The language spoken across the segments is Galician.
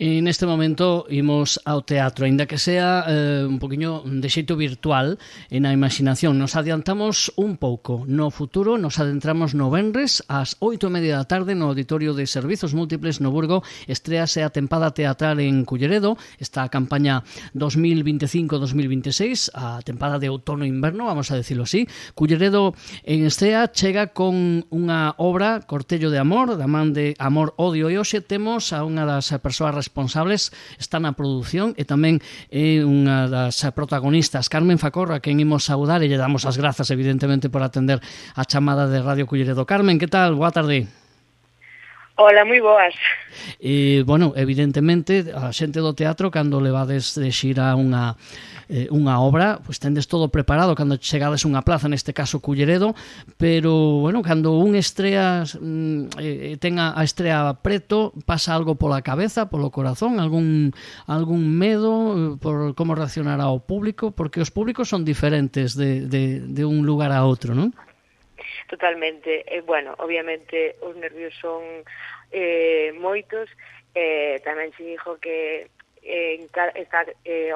E neste momento imos ao teatro, aínda que sea un poquinho de xeito virtual e na imaginación. Nos adiantamos un pouco no futuro, nos adentramos no venres ás 8:30 da tarde no Auditorio de Servizos Múltiples no Burgo. Estréase a tempada teatral en Culleredo, esta campaña 2025-2026, a tempada de outono-inverno, vamos a decirlo así. Culleredo en estrea chega con unha obra, Cortello de Amor, da man de Amor, Odio, e hoxe temos a unha das persoas responsables, está na produción e tamén é unha das protagonistas, Carmen Facorra, quen imos saudar e lle damos as grazas evidentemente por atender a chamada de Radio Culleredo. Carmen, que tal? Boa tarde. Hola, moi boas. Bueno, evidentemente, a xente do teatro, cando levades de xira unha obra, pois tendes todo preparado cando chegades unha plaza, neste caso Culleredo, pero, bueno, cando un estrea ten a estrea preto, pasa algo pola cabeza, polo corazón, algún medo por como reaccionará o público, porque os públicos son diferentes de un lugar a outro, non? Totalmente. Bueno, obviamente os nervios son moitos. Tamén se dixo que esta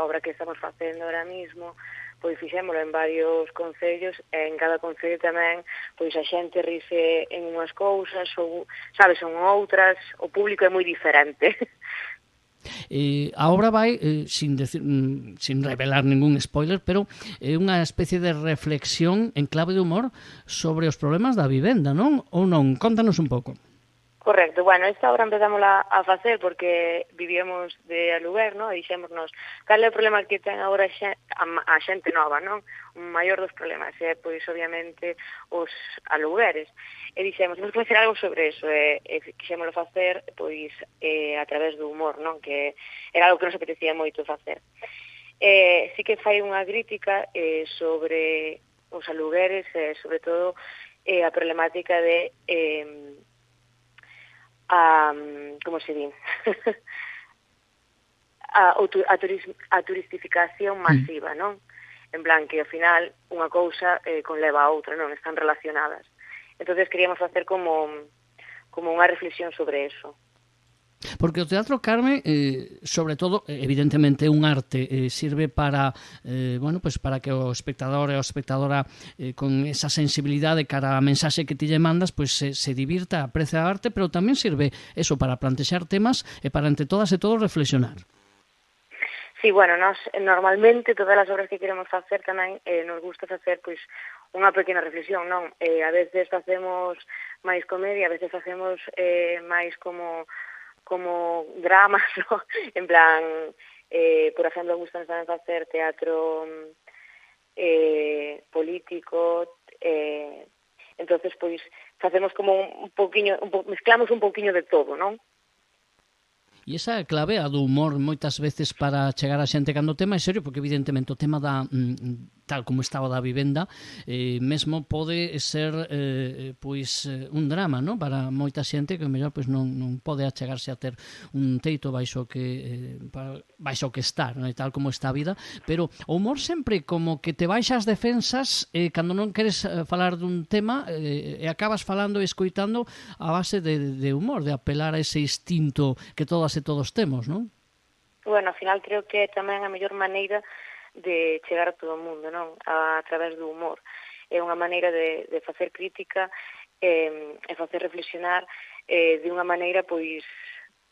obra que estamos facendo ahora mismo, pois fixémolo en varios concellos, e en cada concello tamén pois a xente rise en unhas cousas ou, sabes, son outras, o público é moi diferente. A obra vai, sin revelar ningún spoiler, pero é unha especie de reflexión en clave de humor sobre os problemas da vivenda, non? Ou non? Contanos un pouco. Correcto. Bueno, esta obra empezámola a facer porque vivíamos de aluguer, non? E dixémonos, cal é o problema que ten agora a xente nova, non? O maior dos problemas é, pois, obviamente, os alugueres. E dixemos, temos que facer algo sobre eso, e quixémolo facer, pois, a través do humor, non? Que era algo que nos apetecía moito facer. Sí que fai unha crítica sobre os alugueres, sobre todo a problemática de como se di? a turistificación masiva, non? En plan que, ao final, unha cousa conleva a outra, non? Están relacionadas. Entonces queríamos facer como unha reflexión sobre eso. Porque o teatro, Carmen, sobre todo, evidentemente, un arte, sirve para, bueno, pues para que o espectador e a espectadora con esa sensibilidade cara á mensaxe que ti lle mandas, pues se divirta, aprecie a arte, pero tamén sirve eso para plantexar temas e para entre todas e todos reflexionar. Sí, bueno, nos normalmente todas as obras que queremos facer tamén nos gusta facer pois unha pequena reflexión, non? A veces facemos máis comedia, a veces facemos máis como dramas, ¿no? En plan, por exemplo, gustan tamén facer teatro político, entonces, pois, facemos como un poquinho, mezclamos un poquinho de todo, non? E esa é a clave, a do humor, moitas veces para chegar a xente cando o tema é serio, porque evidentemente o tema da tal como está o da vivenda, mesmo pode ser pois un drama, non? Para moita xente que mellor pois non pode achegarse a ter un teito baixo que estar, non? E tal como está a vida, pero o humor sempre como que te baixa as defensas cando non queres falar dun tema e acabas falando e escoitando a base de humor, de apelar a ese instinto que todas e todos temos, non? Bueno, ao final creo que tamén a mellor maneira de chegar a todo o mundo, non? A través do humor. É unha maneira de facer crítica e facer reflexionar de unha maneira pois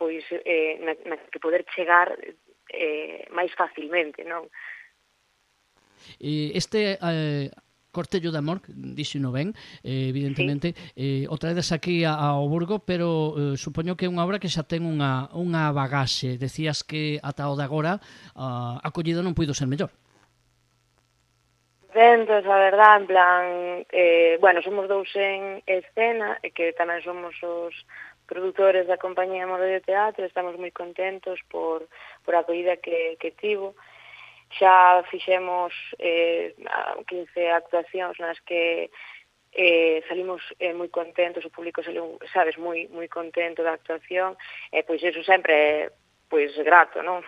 na que poder chegar máis facilmente, non? Este Cortello de Amor, díxeno ben, evidentemente, sí. O traedes aquí ao Burgo, pero supoño que é unha obra que xa ten unha bagaxe. Decías que ata o de agora a acollida non puido ser mellor. Ventos, a verdad, en plan, bueno, somos dous en escena, e que tamén somos os produtores da compañía Amor de Teatro, estamos moi contentos por a acollida que tivo. Xa fixemos 15 actuacións nas que salimos moi contentos, o público saliu, sabes, moi contento da actuación, e pois eso sempre é pois grato, non?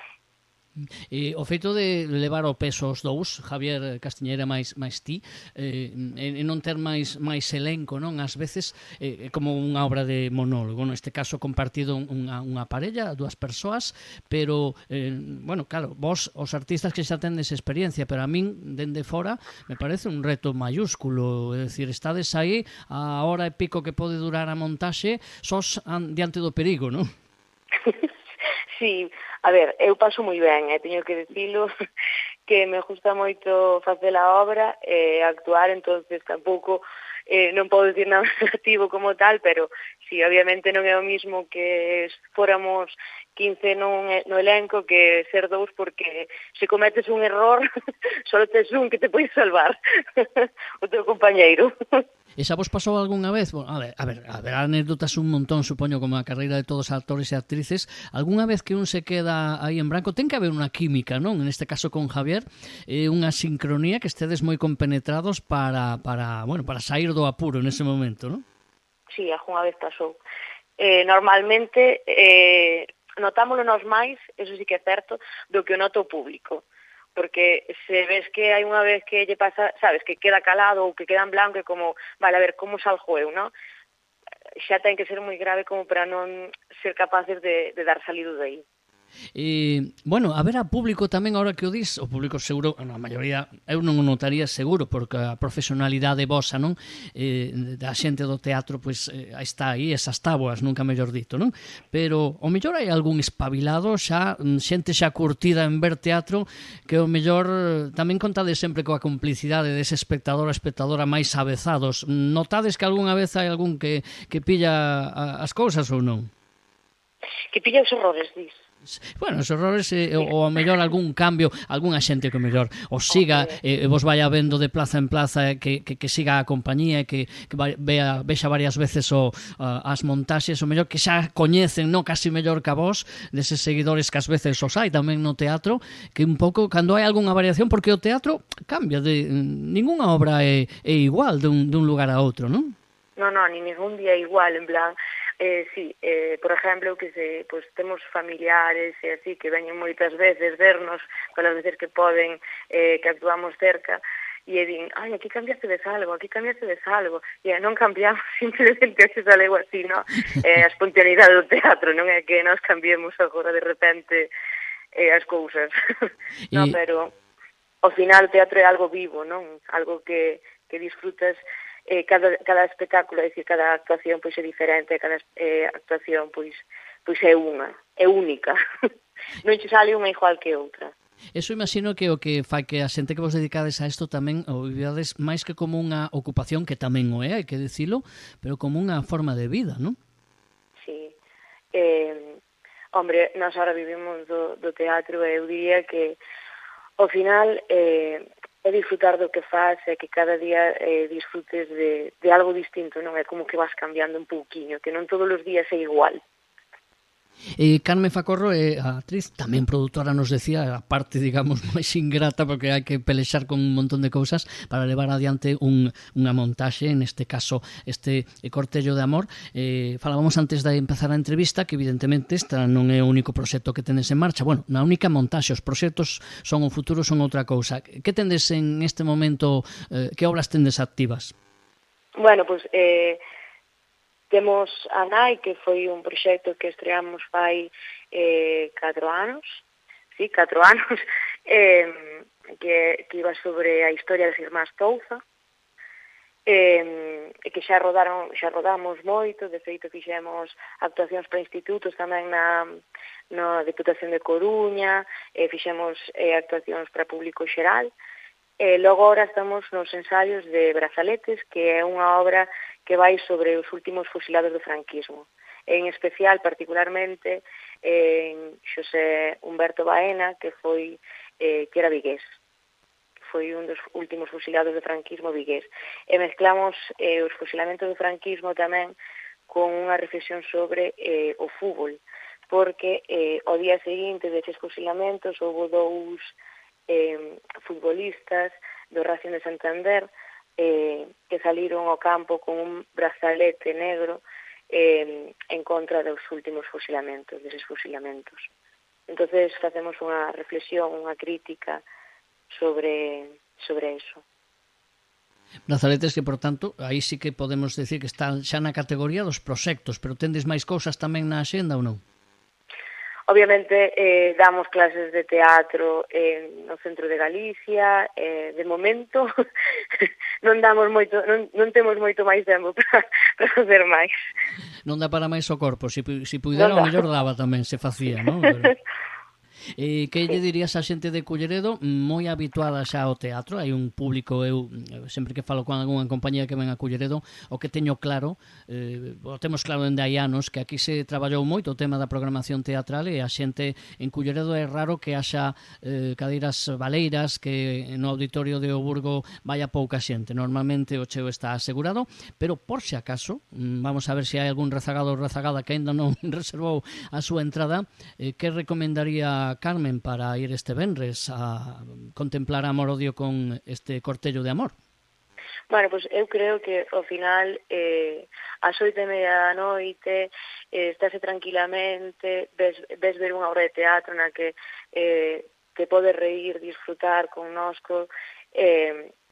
O feito de levar o peso os dous, Javier Castiñeira máis ti, e non ter máis elenco, non? Ás veces é como unha obra de monólogo, neste caso compartido unha parella, dúas persoas, pero, bueno, claro, vos, os artistas que xa tendes experiencia, pero a min, dende fora, me parece un reto mayúsculo, é dicir, estades aí a hora e pico que pode durar a montaxe, sós diante do perigo, non? Sí, a ver, eu paso moi ben, teño que dicilo, que me gusta moito facer a obra e actuar, entonces tampouco non podo dicir nada negativo como tal, pero sí, obviamente non é o mismo que fóramos 15 no elenco que ser dous, porque se cometes un error, só tes un que te pode salvar, o teu compañeiro. E xa vos pasou algunha vez? Bueno, a ver, anécdotas un montón, supoño, como a carreira de todos os actores e actrices. Algunha vez que un se queda aí en branco, ten que haber unha química, non? En este caso con Javier, unha sincronía que estedes moi compenetrados para sair do apuro nese momento, non? Sí, algunha vez pasou. Normalmente, notámoslo nos máis, eso sí que é certo, do que o nota o público. Porque se ves que hai unha vez que lle pasa, sabes, que queda calado ou que queda en blanco, é como, vale, a ver, como salgo eu, non? Xa ten que ser moi grave como para non ser capaces de dar salido de aí. Bueno, a ver a público tamén, agora que o dis, o público seguro, a maioría, eu non o notaría seguro, porque a profesionalidade vosa, non? Da xente do teatro, pois, está aí, esas táboas, nunca mellor dito, non? Pero, o mellor hai algún espabilado, xa, xente xa curtida en ver teatro, que o mellor tamén contades sempre coa complicidade dese espectador ou espectadora máis avezados. Notades que algunha vez hai algún que pilla as cousas ou non? Que pilla os errores, dis? Bueno, os errores ou ao mellor algún cambio, algunha xente que o mellor os siga e vos vai vendo de plaza en plaza que siga a compañía e que vexa varias veces as montaxes, o mellor que xa coñecen, non casi mellor que a vos, deses seguidores que ás veces os hai tamén no teatro, que un pouco cando hai algunha variación, porque o teatro cambia, ningunha obra é igual dun lugar a outro, non? Non, ni ningún día igual, en plan, sí, por exemplo, que pues, temos familiares e así que veñen moitas veces vernos, polas veces que poden, que actuamos cerca, e din, ai, aquí cambiaste de algo, e non cambiamos, simplemente se sale algo así, non? A espontaneidade do teatro, non é que nos cambiemos agora de repente as cousas, non, pero ao final o teatro é algo vivo, non? Algo que disfrutas. Cada espectáculo, é dicir, cada actuación pois é diferente, cada actuación pois é única. Non che sale unha igual que outra. Eso imagino que o que fai que a xente que vos dedicades a isto tamén o vivades máis que como unha ocupación, que tamén o é, hai que dicilo, pero como unha forma de vida, non? Sí. Hombre, nós ahora vivimos do teatro e eu diría que ao final é disfrutar do que faz e que cada día disfrutes de algo distinto, non? É como que vas cambiando un pouquiño, que non todos os días é igual. Carmen Facorro é a actriz, tamén produtora, nos decía, a parte, digamos, máis ingrata, porque hai que pelexar con un montón de cousas para levar adiante unha montaxe, neste caso este Cortello de Amor. Falábamos antes de empezar a entrevista que evidentemente esta non é o único proxecto que tenes en marcha, bueno, na única montaxe, os proxectos son o futuro, son outra cousa. Que tendes en este momento, que obras tendes activas? Bueno, pois temos a Nai, que foi un proxecto que estreamos fai 4 anos, sí, 4 anos, que iba sobre a historia das irmás Touza, e que xa rodamos moito, de feito fixemos actuacións para institutos tamén na Deputación de Coruña, fixemos actuacións para público xeral, e logo agora estamos nos ensaios de Brazaletes, que é unha obra que vai sobre os últimos fusilados do franquismo. En especial, particularmente, en Xosé Humberto Baena, que era vigués. Foi un dos últimos fusilados do franquismo vigués. E mezclamos os fusilamentos do franquismo tamén con unha reflexión sobre o fútbol, porque o día seguinte destes fusilamentos houve 2 futbolistas do Racing de Santander que saliron ao campo con un brazalete negro en contra dos últimos fusilamentos, deses fusilamentos. Entonces facemos unha reflexión, unha crítica sobre eso. Brazaletes que, por tanto, aí sí que podemos decir que están xa na categoría dos proxectos, pero tendes máis cousas tamén na axenda ou non? Obviamente damos clases de teatro no centro de Galicia, de momento non temos moito máis tempo para facer máis. Non dá para máis o corpo, se puidera o mellor daba tamén, se facía, non? Pero... que lle dirías a xente de Culleredo moi habituada xa ao teatro? Hai un público, eu sempre que falo con algunha compañía que ven a Culleredo, o que teño claro, o temos claro dende hai anos, que aquí se traballou moito o tema da programación teatral e a xente en Culleredo é raro que haxa cadeiras baleiras, que no auditorio de Oburgo vaya pouca xente. Normalmente o cheo está asegurado, pero por si acaso, vamos a ver se hai algún rezagado ou rezagada que ainda non reservou a súa entrada, que recomendaría Carmen para ir este venres a contemplar Amor-Odio con este cortello de amor? Bueno, pues eu creo que ao final ás 8:30 da noite estáse tranquilamente, ves ver unha obra de teatro na que te podes reír, disfrutar connosco,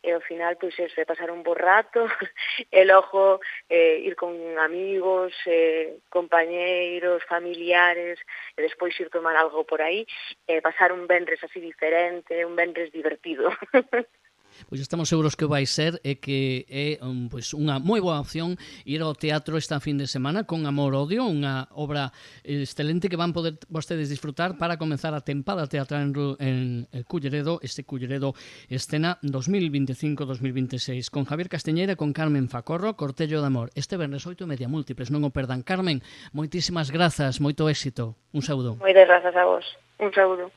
e ao final, pois, pasar un bo rato, e logo ir con amigos, compañeiros, familiares, e despois ir tomar algo por aí, pasar un venres así diferente, un venres divertido. Pois estamos seguros que vai ser e que é pois unha moi boa opción ir ao teatro esta fin de semana con Amor-Odio, unha obra excelente que van poder vostedes disfrutar para comenzar a tempada teatral en Culleredo, este Culleredo Escena 2025-2026, con Javier Castiñeira e con Carmen Facorro, Cortello de Amor. Este venres 8:30, múltiples, non o perdan. Carmen, moitísimas grazas, moito éxito. Un saúdo. Moitas grazas a vos. Un saúdo.